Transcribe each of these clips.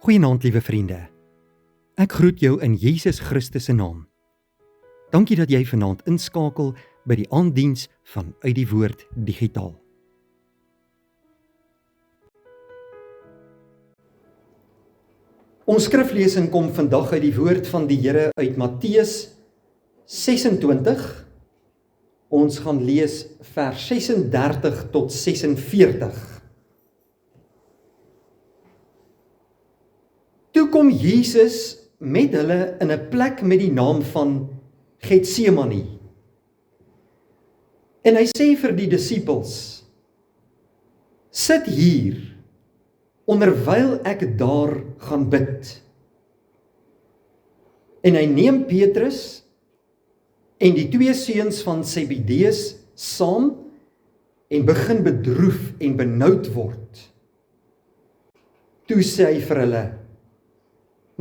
Goeienaand, liewe vriende. Ek groet jou in Jesus Christus se naam. Dankie dat jy vanaand inskakel by die aanddiens van Uit die Woord Digitaal. Ons skriflesing kom vandag uit die woord van die Here uit Matteus 26. Ons gaan lees vers 36 tot 46. Toe kom Jesus met hulle in 'n plek met die naam van Getsemane. En hy sê vir die disippels: "Sit hier, onderwyl ek daar gaan bid." En hy neem Petrus en die twee seuns van Zebedeus saam en begin bedroef en benoud word. Toe sê hy vir hulle: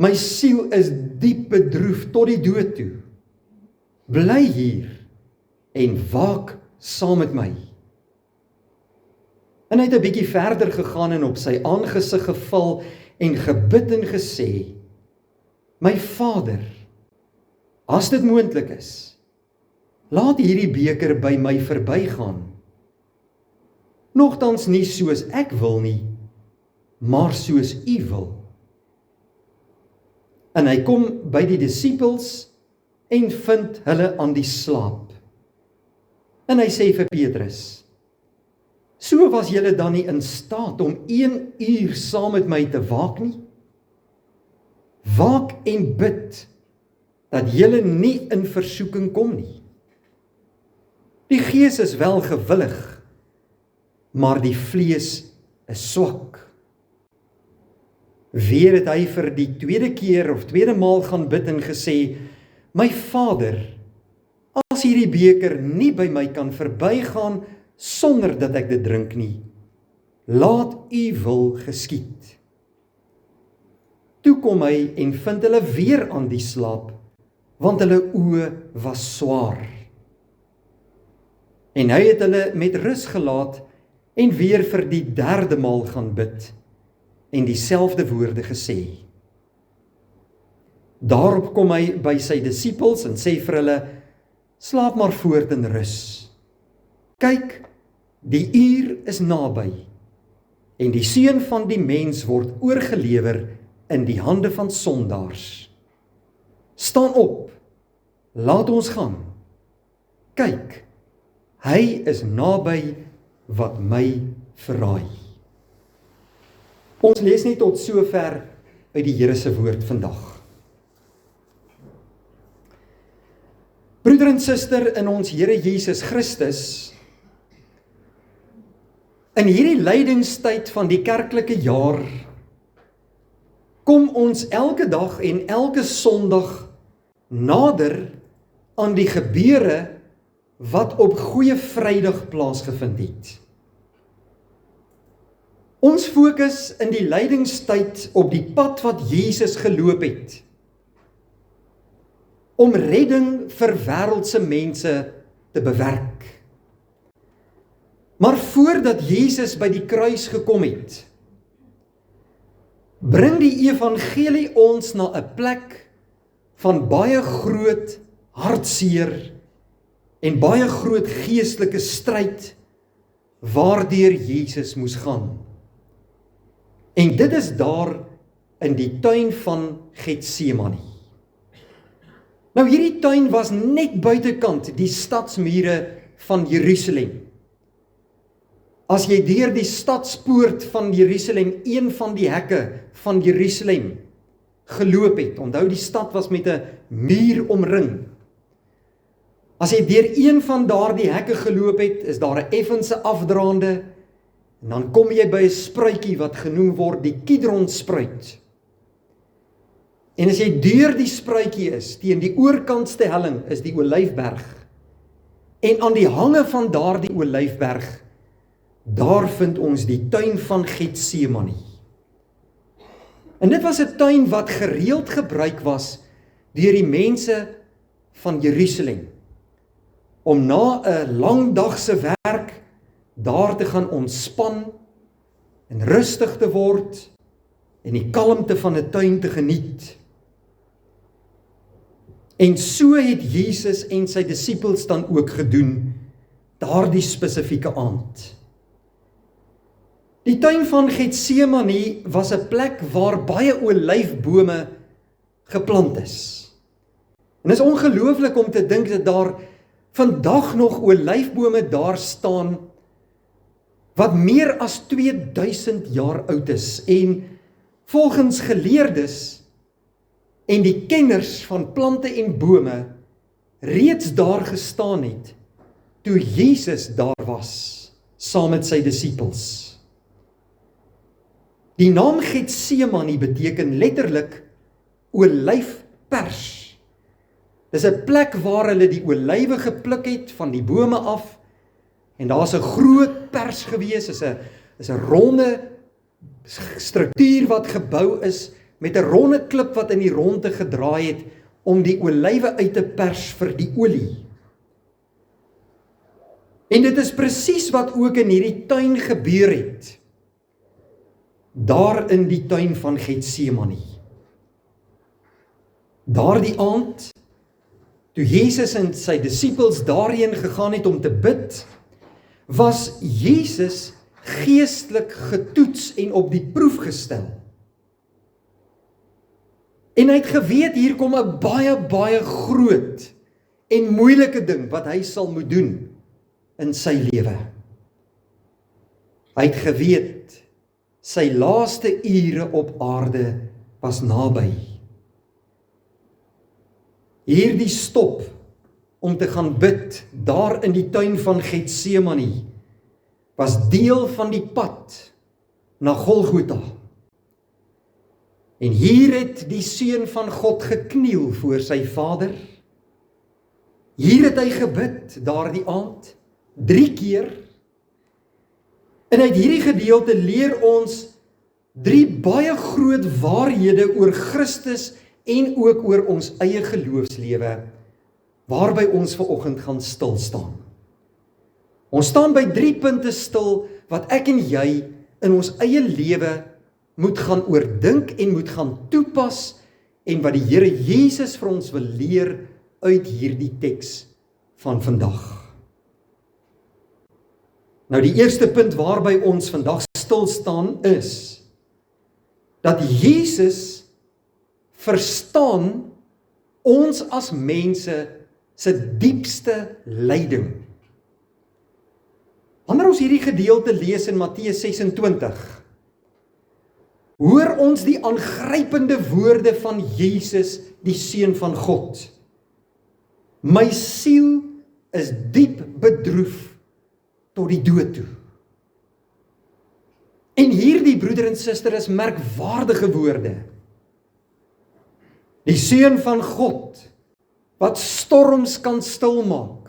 "My siel is diep bedroef tot die dood toe. Bly hier en waak saam met my." En hy het 'n bietjie verder gegaan en op sy aangesig geval en gebid en gesê: "My Vader, as dit moontlik is, laat hierdie beker by my verbygaan. Nogtans nie soos ek wil nie, maar soos U wil." En hy kom by die disippels en vind hulle aan die slaap. En hy sê vir Petrus: "So was julle dan nie in staat om 1 uur saam met my te waak nie? Waak en bid, dat julle nie in versoeking kom nie. Die gees is wel gewillig, maar die vlees is swak." Weer het hy vir die tweede maal gaan bid en gesê: "My Vader, as hierdie beker nie by my kan verbygaan sonder dat ek dit drink nie, laat U wil geskied." Toe kom hy en vind hulle weer aan die slaap, want hulle oë was swaar. En hy het hulle met rus gelaat en weer vir die 3de maal gaan bid en dieselfde woorde gesê. Daarop kom hy by sy disippels en sê vir hulle: "Slaap maar voort in rus. Kyk, die uur is naby en die Seun van die mens word oorgelewer in die hande van sondaars. Staan op, laat ons gaan. Kyk, hy is naby wat my verraai." Ons lees net tot sover uit die Here se woord vandag. Broeder en suster in ons Here Jesus Christus, in hierdie lydingstyd van die kerklike jaar, kom ons elke dag en elke Sondag nader aan die gebeure wat op Goeie Vrydag plaasgevind het. Ons fokus in die lydingstyd op die pad wat Jesus geloop het, om redding vir wêreldse mense te bewerk. Maar voordat Jesus by die kruis gekom het, bring die evangelie ons na 'n plek van baie groot hartseer en baie groot geestelike stryd waardeur Jesus moes gaan. En dit is daar in die tuin van Getsemane. Nou hierdie tuin was net buitekant die stadsmure van Jerusalem. As jy deur die stadspoort van Jerusalem, een van die hekke van Jerusalem, geloop het, onthou die stad was met 'n muur omring. As jy deur een van daardie hekke geloop het, is daar 'n effense afdraande, en dan kom jy by 'n spruitjie wat genoem word die Kidronspruit. En as jy deur die spruitjie is, teen die oorkantste helling is die Olyfberg. En aan die hange van daardie Olyfberg, daar vind ons die tuin van Getsemane. En dit was 'n tuin wat gereeld gebruik was deur die mense van Jerusalem, om na 'n lang dag se werk daar te gaan ontspan en rustig te word en die kalmte van 'n tuin te geniet. En so het Jesus en sy disippels dan ook gedoen, daardie spesifieke aand. Die tuin van Getsemane was 'n plek waar baie olyfbome geplant is. En is ongelooflik om te dink dat daar vandag nog olyfbome daar staan, wat meer as 2000 jaar oud is, en volgens geleerdes en die kenners van plante en bome reeds daar gestaan het, toe Jesus daar was, saam met sy disippels. Die naam Getsemane beteken letterlik olyfpers. Dis 'n plek waar hulle die olywe gepluk het van die bome af, en daar's 'n groot pers gewees, is 'n ronde struktuur wat gebou is, met 'n ronde klip wat in die ronde gedraai het, om die olywe uit te pers vir die olie. En dit is presies wat ook in hierdie tuin gebeur het, daar in die tuin van Getsemane. Daardie aand, toe Jesus en sy disippels daarheen gegaan het om te bid, was Jesus geestelik getoets en op die proef gestel. En hy het geweet, hier kom 'n baie groot en moeilike ding wat hy sal moet doen in sy lewe. Hy het geweet, sy laaste ure op aarde was naby. Hierdie stop om te gaan bid daar in die tuin van Getsemane was deel van die pad na Golgotha. En hier het die Seun van God gekniel voor sy Vader. Hier het hy gebid daardie aand 3 keer. En uit hierdie gedeelte leer ons 3 baie groot waarhede oor Christus en ook oor ons eie geloofslewe, waarby ons vanoggend gaan stil staan. Ons staan by 3 punte stil wat ek en jy in ons eie lewe moet gaan oordink en moet gaan toepas, en wat die Here Jesus vir ons wil leer uit hierdie teks van vandag. Nou die eerste punt waarby ons vandag stil staan is, dat Jesus verstaan ons as mense se diepste lyding. Wanneer ons hierdie gedeelte lees in Matteus 26, hoor ons die aangrypende woorde van Jesus, die Seun van God. My siel is diep bedroef tot die dood toe. En hierdie broeder en suster is merkwaardige woorde. Die Seun van God, wat storms kan stilmaak,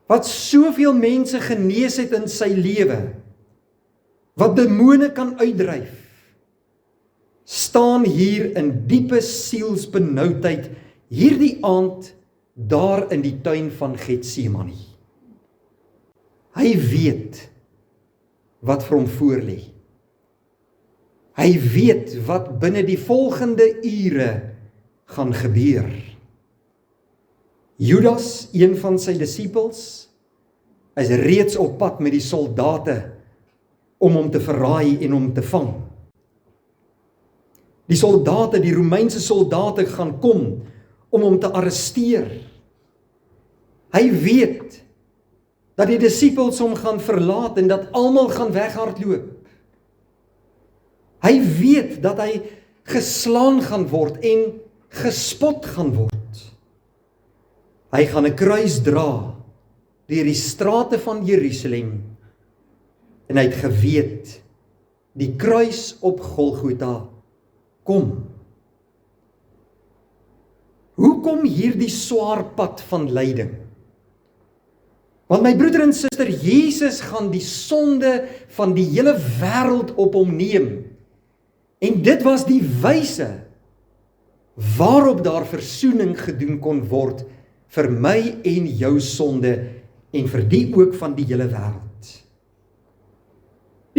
wat soveel mense genees het in sy lewe, wat demone kan uitdryf, staan hier in diepe sielsbenoudheid hierdie aand daar in die tuin van Getsemane. Hy weet wat vir hom voorlê. Hy weet wat binne die volgende ure gaan gebeur. Judas, een van sy disippels, is reeds op pad met die soldate om hom te verraai en hom te vang. Die soldate, die Romeinse soldate gaan kom om hom te arresteer. Hy weet dat die disippels hom gaan verlaat en dat almal gaan weghardloop. Hy weet dat hy geslaan gaan word en gespot gaan word. Hy gaan 'n kruis dra deur die strate van Jerusalem en hy het geweet, die kruis op Golgotha kom. Hoe kom hierdie swaar pad van lyding? Want my broeder en suster, Jesus gaan die sonde van die hele wêreld op hom neem. En dit was die wyse waarop daar versoening gedoen kon word vir my en jou sonde en vir die ook van die hele wêreld.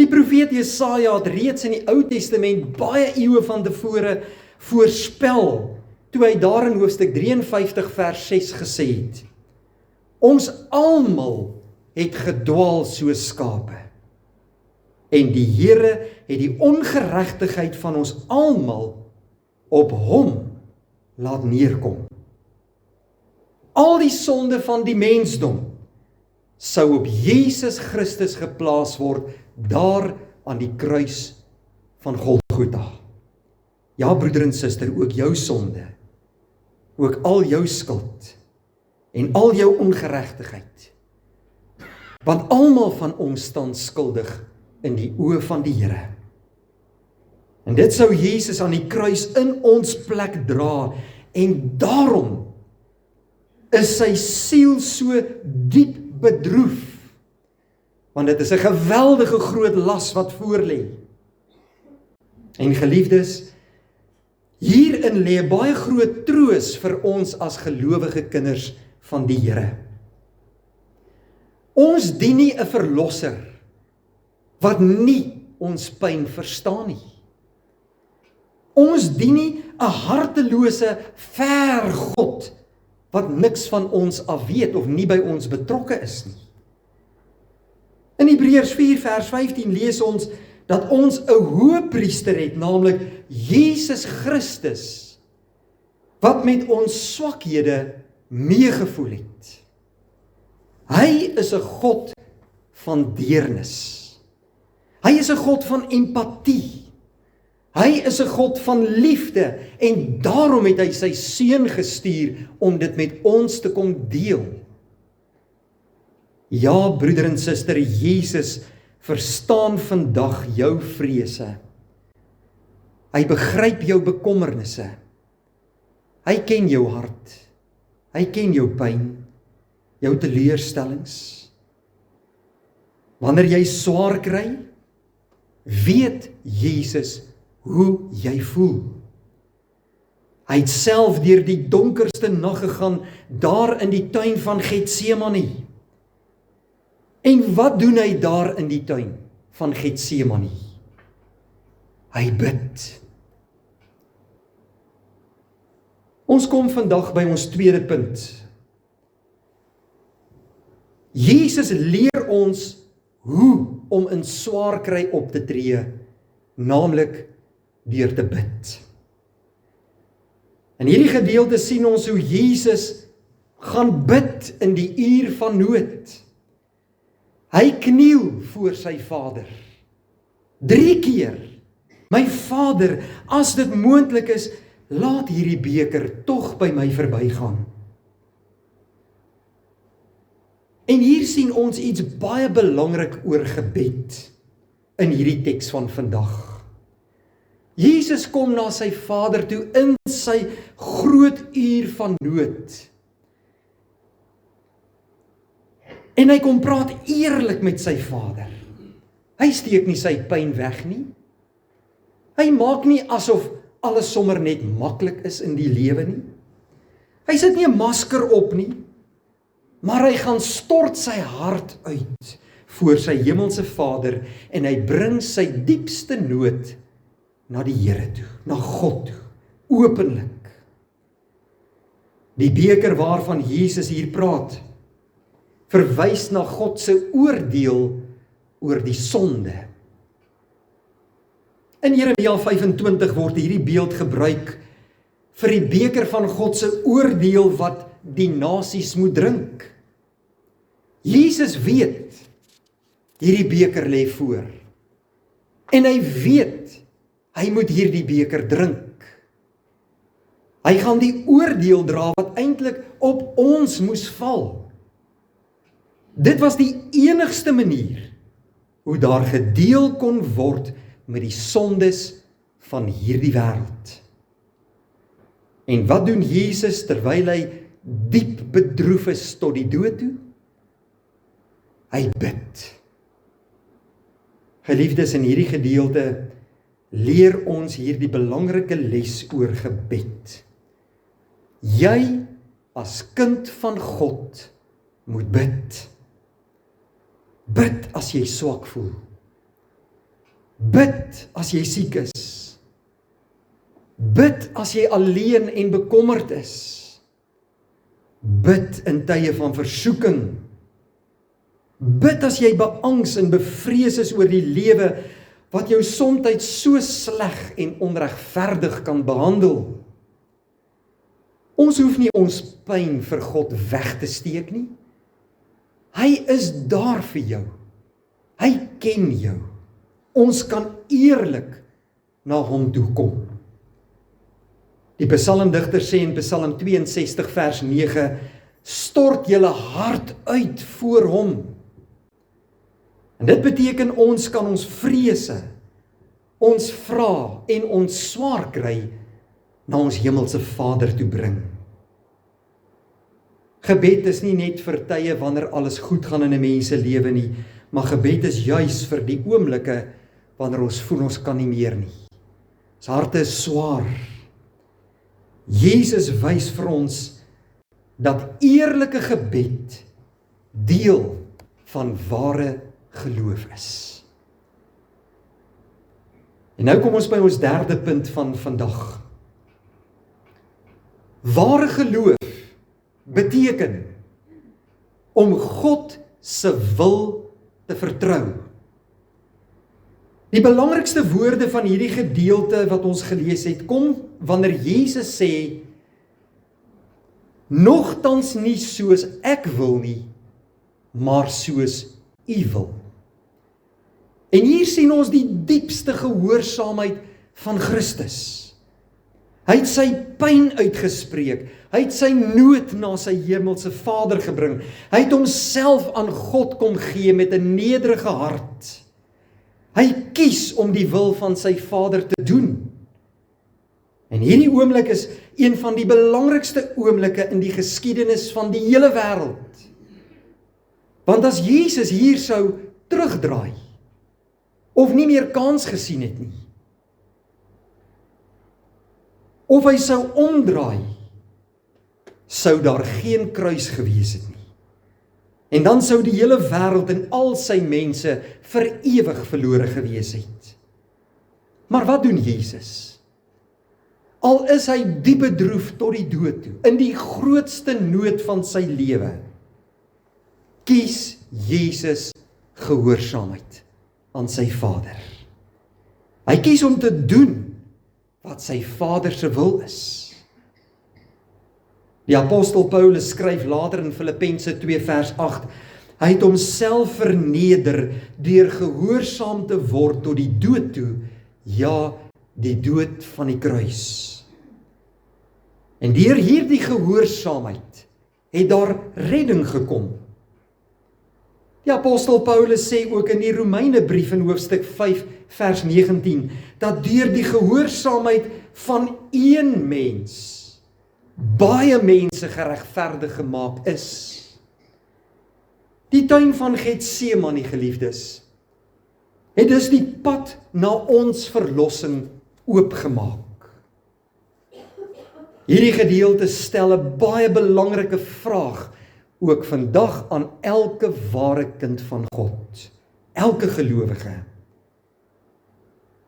Die profeet Jesaja het reeds in die Ou Testament baie eeue van tevore voorspel, toe hy daar in hoofstuk 53 vers 6 gesê het, ons almal het gedwaal soos skape, en die Here het die ongeregtigheid van ons almal op hom laat neerkom. Al die sonde van die mensdom sou op Jesus Christus geplaas word, daar aan die kruis van Golgotha. Ja, broeder en suster, ook jou sonde, ook al jou skuld, en al jou ongeregtigheid. Want almal van ons staan skuldig in die oë van die Here. En dit sou Jesus aan die kruis in ons plek dra, en daarom is sy siel so diep bedroef, want dit is 'n geweldige groot las wat voorlê. En geliefdes, hierin lê baie groot troos vir ons as gelowige kinders van die Here. Ons dien nie 'n verlosser wat nie ons pyn verstaan nie. Ons dien nie 'n hartelose, ver God wat niks van ons af weet of nie by ons betrokke is nie. In Hebreërs 4 vers 15 lees ons dat ons 'n hoëpriester het, naamlik Jesus Christus, wat met ons swakhede meegevoel het. Hy is 'n God van deernis. Hy is 'n God van empatie. Hy is 'n God van liefde, en daarom het hy sy seun gestuur om dit met ons te kom deel. Ja, broeder en suster, Jesus verstaan vandag jou vrese. Hy begryp jou bekommernisse. Hy ken jou hart. Hy ken jou pyn, jou teleurstellings. Wanneer jy swaar kry, weet Jesus hoe jy voel. Hy het self deur die donkerste nag gegaan, daar in die tuin van Getsemane. En wat doen hy daar in die tuin van Getsemane? Hy bid. Ons kom vandag by ons tweede punt. Jesus leer ons hoe om in swaar kry op te tree, naamlik deur te bid. In hierdie gedeelte sien ons hoe Jesus gaan bid in die uur van nood. Hy kniel voor sy Vader. 3 keer. My Vader, as dit moontlik is, laat hierdie beker tog by my verbygaan. En hier sien ons iets baie belangrik oor gebed in hierdie teks van vandag. Jesus kom na sy Vader toe in sy groot uur van nood. En hy kom praat eerlik met sy Vader. Hy steek nie sy pyn weg nie. Hy maak nie asof alles sommer net maklik is in die lewe nie. Hy sit nie 'n masker op nie, maar hy gaan stort sy hart uit voor sy hemelse Vader en hy bring sy diepste nood na die Here toe, na God toe, openlik. Die beker waarvan Jesus hier praat, verwys na God se oordeel oor die sonde. In Jeremia 25 word hierdie beeld gebruik vir die beker van God se oordeel wat die nasies moet drink. Jesus weet, hierdie beker lê voor. En hy weet, hy moet hierdie beker drink. Hy gaan die oordeel dra wat eintlik op ons moes val. Dit was die enigste manier hoe daar gedeel kon word met die sondes van hierdie wêreld. En wat doen Jesus terwyl hy diep bedroef is tot die dood toe? Hy bid. Geliefdes, in hierdie gedeelte leer ons hierdie belangrike les oor gebed. Jy as kind van God moet bid. Bid as jy swak voel. Bid as jy siek is. Bid as jy alleen en bekommerd is. Bid in tye van versoeking. Bid as jy beangs en bevrees is oor die lewe wat jou soms so sleg en onregverdig kan behandel. Ons hoef nie ons pyn vir God weg te steek nie. Hy is daar vir jou. Hy ken jou. Ons kan eerlik na hom toe kom. Die psalmdigter sê in Psalm 62 vers 9, stort julle hart uit voor hom. En dit beteken ons kan ons vrese, ons vra en ons swaar kry na ons hemelse Vader toe bring. Gebed is nie net vir tye wanneer alles goed gaan in 'n mens se lewe nie, maar gebed is juis vir die oomblikke wanneer ons voel ons kan nie meer nie. Ons harte is swaar. Jesus wys vir ons dat eerlike gebed deel van ware geloof is. En nou kom ons by ons derde punt van vandag. Ware geloof beteken om God se wil te vertrou. Die belangrikste woorde van hierdie gedeelte wat ons gelees het, kom wanneer Jesus sê, nogtans nie soos ek wil nie, maar soos U wil. En hier sien ons die diepste gehoorsaamheid van Christus. Hy het sy pyn uitgespreek, hy het sy nood na sy hemelse Vader gebring, hy het homself aan God kom gee met 'n nederige hart. Hy kies om die wil van sy Vader te doen. En hierdie oomblik is een van die belangrikste oomblikke in die geskiedenis van die hele wêreld. Want as Jesus hier sou terugdraai, of nie meer kans gesien het nie, of hy sou omdraai, sou daar geen kruis gewees het nie. En dan sou die hele wêreld en al sy mense vir ewig verlore gewees het. Maar wat doen Jesus? Al is hy diep bedroef tot die dood toe, in die grootste nood van sy lewe, kies Jesus gehoorsaamheid aan sy Vader. Hy kies om te doen wat sy Vader se wil is. Die apostel Paulus skryf later in Filippense 2 vers 8, hy het homself verneder deur gehoorsaam te word tot die dood toe, ja, die dood van die kruis. En deur hierdie gehoorsaamheid het daar redding gekom. Die apostel Paulus sê ook in die Romeinebrief in hoofstuk 5 vers 19, dat deur die gehoorsaamheid van een mens baie mense geregverdig gemaak is. Die tuin van Getsemane, geliefdes, het dus die pad na ons verlossing oopgemaak. Hierdie gedeelte stel 'n baie belangrike vraag ook vandag aan elke ware kind van God, elke gelowige.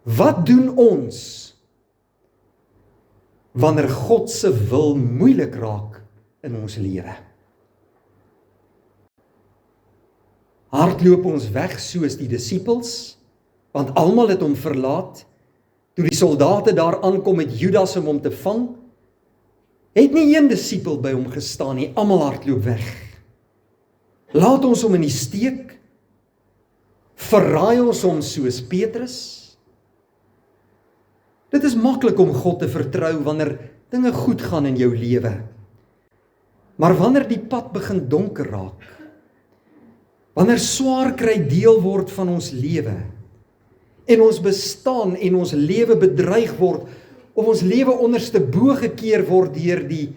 Wat doen ons wanneer God se wil moeilik raak in ons lewe? Hardloop ons weg soos die disippels, want almal het hom verlaat, toe die soldate daar aankom met Judas om hom te vang, het nie een disipel by hom gestaan nie, almal hardloop weg. Laat ons hom in die steek, verraai ons hom soos Petrus. Dit is maklik om God te vertrou wanneer dinge goed gaan in jou lewe. Maar wanneer die pad begin donker raak, wanneer swaar kry deel word van ons lewe, en ons bestaan en ons lewe bedreig word, of ons lewe onderste bo gekeer word deur die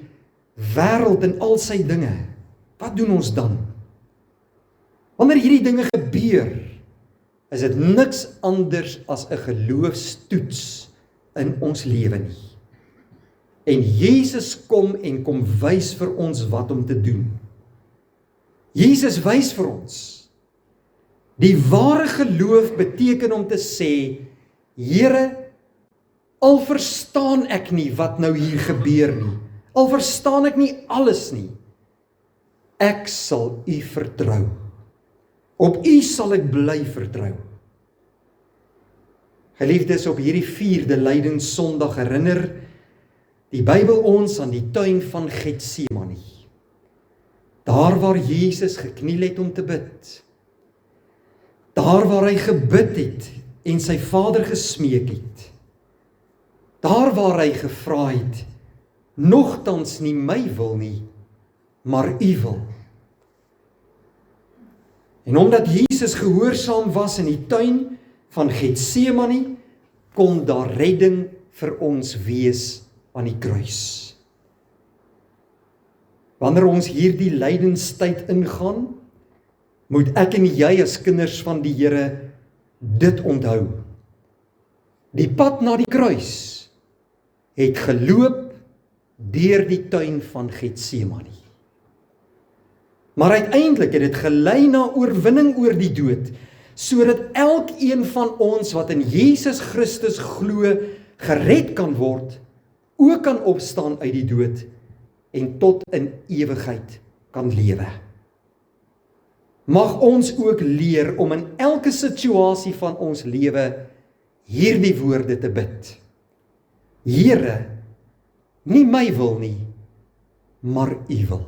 wêreld en al sy dinge, wat doen ons dan? Wanneer hierdie dinge gebeur, is dit niks anders as 'n geloofstoets in ons lewe nie. En Jesus kom wys vir ons wat om te doen. Jesus wys vir ons Die ware geloof beteken om te sê, Here, al verstaan ek nie wat nou hier gebeur nie, al verstaan ek nie alles nie, ek sal U vertrou. Op U sal ek bly vertrou. Geliefdes, op hierdie 4de Lydenssondag herinner die Bybel ons aan die tuin van Getsemane. Daar waar Jesus gekniel het om te bid. Daar waar hy gebid het en sy Vader gesmeek het. Daar waar hy gevra het, nogtans nie my wil nie, maar U wil. En omdat Jesus gehoorsaam was in die tuin van Getsemane, kon daar redding vir ons wees aan die kruis. Wanneer ons hierdie lydenstyd ingaan, moet ek en jy as kinders van die Here dit onthou. Die pad na die kruis het geloop deur die tuin van Getsemane. Maar uiteindelik het dit gelei na oorwinning oor die dood, sodat elkeen van ons wat in Jesus Christus glo, gered kan word, ook kan opstaan uit die dood en tot in ewigheid kan lewe. Mag ons ook leer om in elke situasie van ons lewe hierdie woorde te bid. Here, nie my wil nie, maar U wil.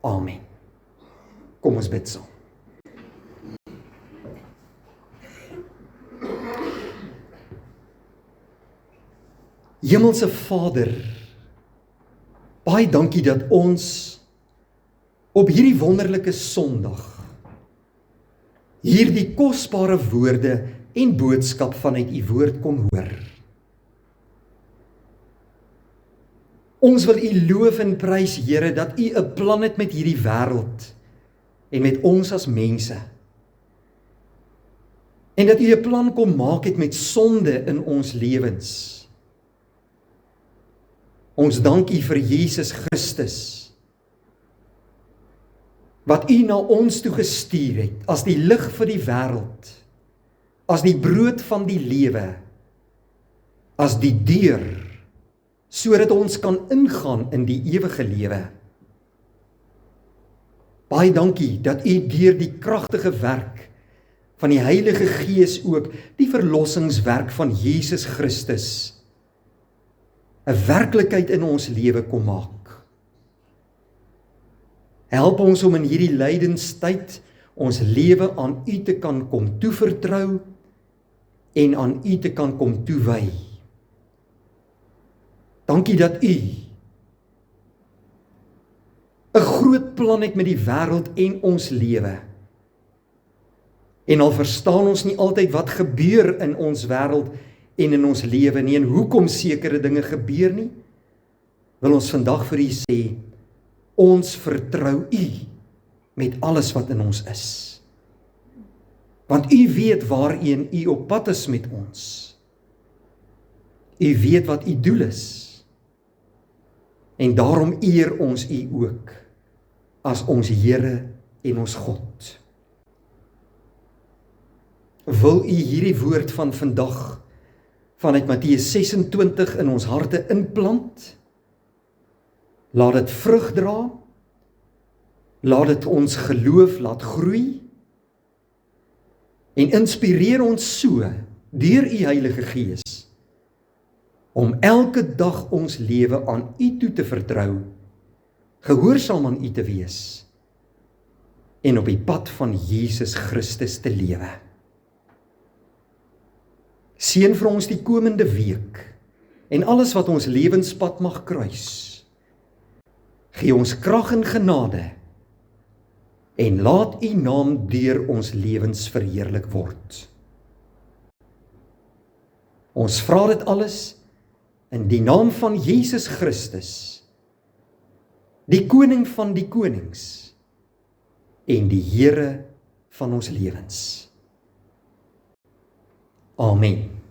Amen. Kom ons bid saam. Hemelse Vader, baie dankie dat ons op hierdie wonderlike Sondag hierdie kosbare woorde en boodskap vanuit U woord kon hoor. Ons wil U loof en prys, Here, dat U 'n plan het met hierdie wêreld en met ons as mense. En dat U 'n plan kom maak het met sonde in ons lewens. Ons dank U vir Jesus Christus, wat U na ons toe gestuur het, as die lig vir die wêreld, as die brood van die lewe, as die deur, sodat ons kan ingaan in die ewige lewe. Baie dankie dat U deur die kragtige werk van die Heilige Gees ook die verlossingswerk van Jesus Christus 'n werklikheid in ons lewe kom maak. Help ons om in hierdie lydenstyd ons lewe aan U te kan kom toevertrou en aan U te kan kom toewy. Dankie dat U 'n groot plan het met die wêreld en ons lewe. En al verstaan ons nie altyd wat gebeur in ons wêreld en in ons lewe nie, en hoekom sekere dinge gebeur nie, wil ons vandag vir U sê, ons vertrou U met alles wat in ons is. Want U weet waarheen U op pad is met ons. U weet wat U doel is. En daarom eer ons U ook as ons Here en ons God. Wil U hierdie woord van vandag vanuit Matteus 26 in ons harte inplant? Laat dit vrug dra, laat dit ons geloof laat groei, en inspireer ons so, deur U Heilige Gees, om elke dag ons lewe aan U toe te vertrou, gehoorsaam aan U te wees, en op die pad van Jesus Christus te lewe. Seën vir ons die komende week, en alles wat ons lewenspad mag kruis. Gee ons krag en genade, en laat U naam deur ons lewens verheerlik word. Ons vra dit alles in die naam van Jesus Christus, die Koning van die konings, en die Here van ons lewens. Amen.